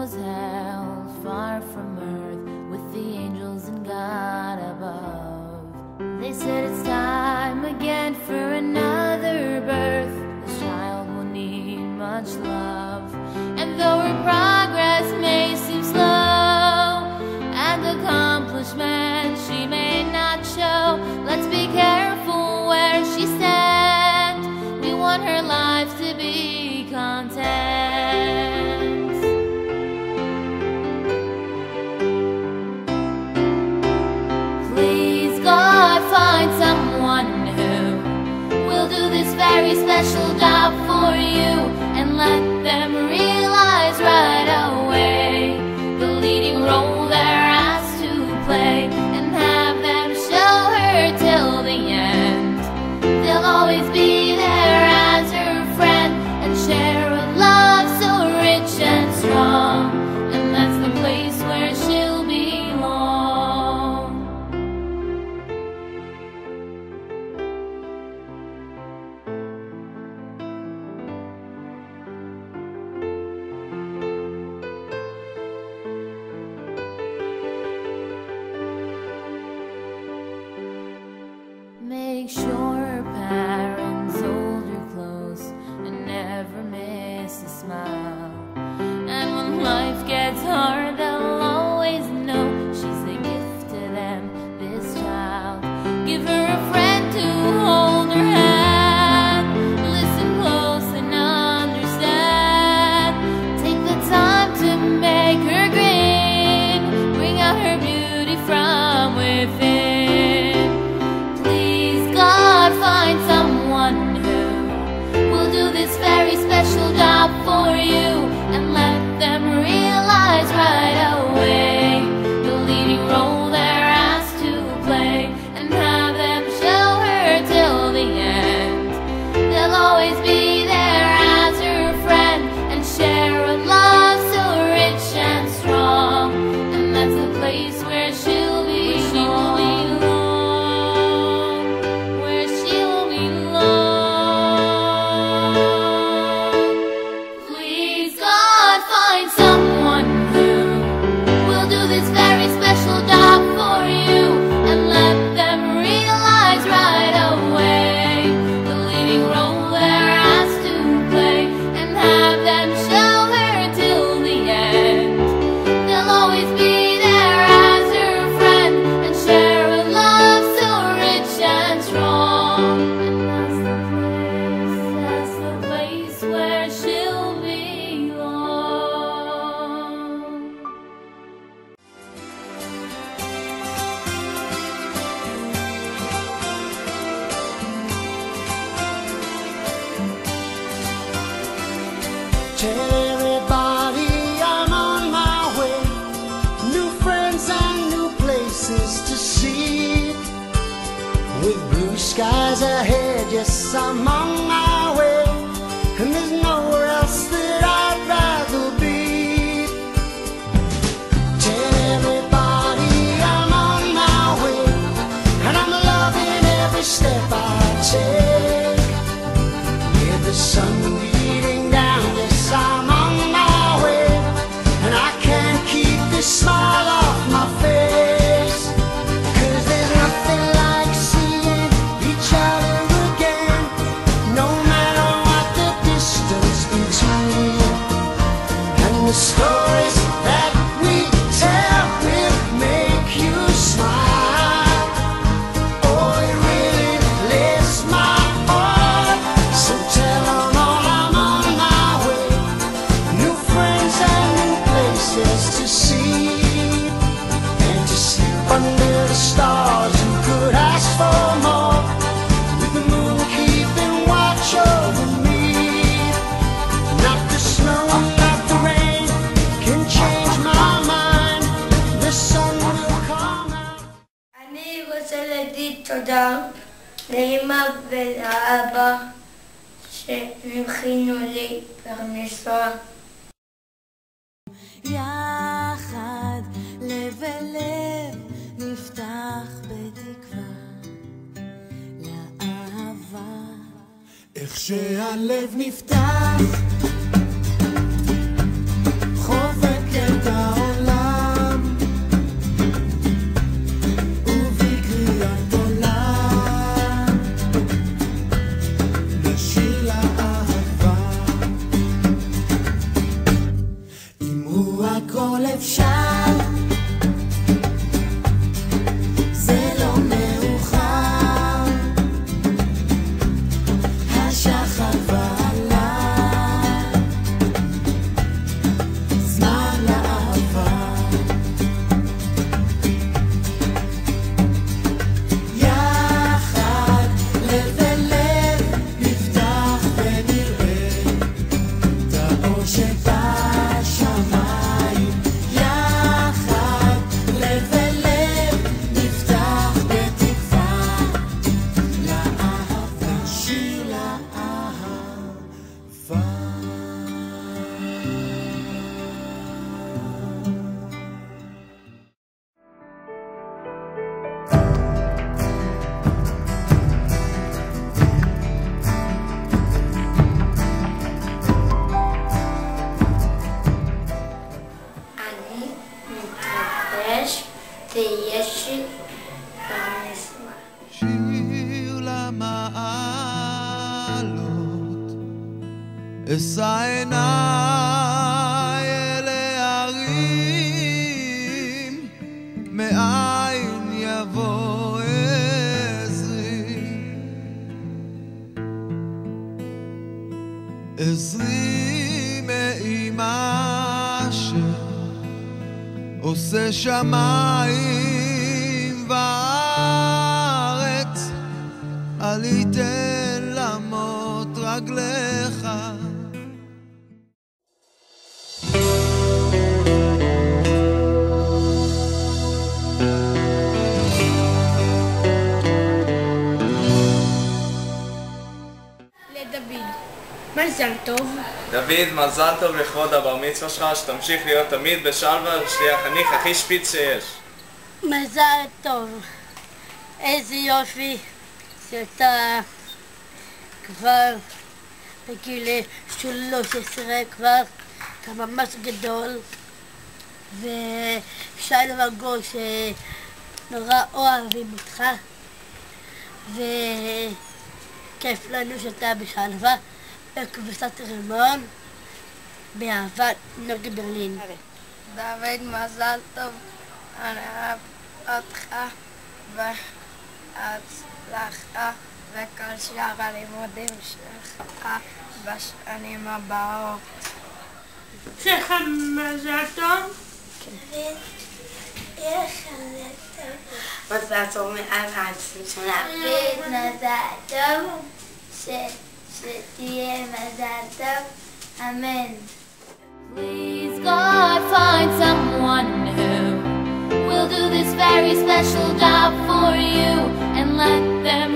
was held far from earth with the angels and God above. They said it's time again for another birth. This child will need much love. And though her progress may seem slow and accomplishment she may not show, let's be careful where she stands. We want her life to be content. Please God, find someone who will do this very special job for you, and let them realize right away the leading role they're asked to play, and have them show her till the end. They'll always be there as her friend and share a love so rich and strong, and that's the place where she'll belong. Make sure her parents hold her close and never miss a smile. And when life gets hard, they'll always know she's a gift to them, this child. Give her a friend to hold her hand. Listen close and understand. Take the time to make her grin. Bring out her beauty from within. Find someone who will do this very special job for you, and let them realize right away the leading role they're asked to play, and have them show her till the end. They'll always be there as her friend and share a love so rich and strong, and that's the place where she'll belong. Tell everybody I'm on my way. New friends and new places to see. With blue skies ahead, yes, I'm on my way. And there's nowhere else that I'd rather be. Tell everybody I'm on my way, and I'm loving every step I take. With the sun beating down, I'm on my way, and I can't keep this smile off my face. 'Cause there's nothing like seeing each other again, no matter what the distance between. And the stories that we tell will make you smile. Oh, it really lifts my heart. So tell them all I'm on my way. New friends and new places to see, and to sleep under the stars. Who could ask for more? With the moon keeping watch over me. Not the snow, not the rain can change my mind. The sun will come out. אני רוצה להגיד תודה לאמא ולאבא שהכינו לי פרנסה. יחד לב אל לב נפתח בתקווה לאהבה. איך שהלב נפתח, חובק אשא עיניי אל ההרים, מאין יבוא עזרי. עזרי מאימה שעושה שמיים וארץ, אל יתן למות רגליך. לדוד, מזל טוב. דוד, מזל טוב לכבוד הבר מצווה שלך, שתמשיך להיות תמיד בשלווה ושתהיה החניך הכי שפיץ שיש. מזל טוב. איזה יופי שאתה כבר בגיל 13 כבר, אתה ממש גדול, ואפשר לברגו שנורא אוהבים אותך, וכיף לנו שאתה בשלווה בקבוצת רימון באהבה נגד ברלין. דוד, מזל טוב. אני אוהב אותך והצלחה וכל שאר הלימודים שלך בשנים הבאות. שלך מזל טוב. מזל טוב מארץ. דוד, מזל טוב, שתהיה מזל טוב, אמן. Please God, find someone who will do this very special job for you and let them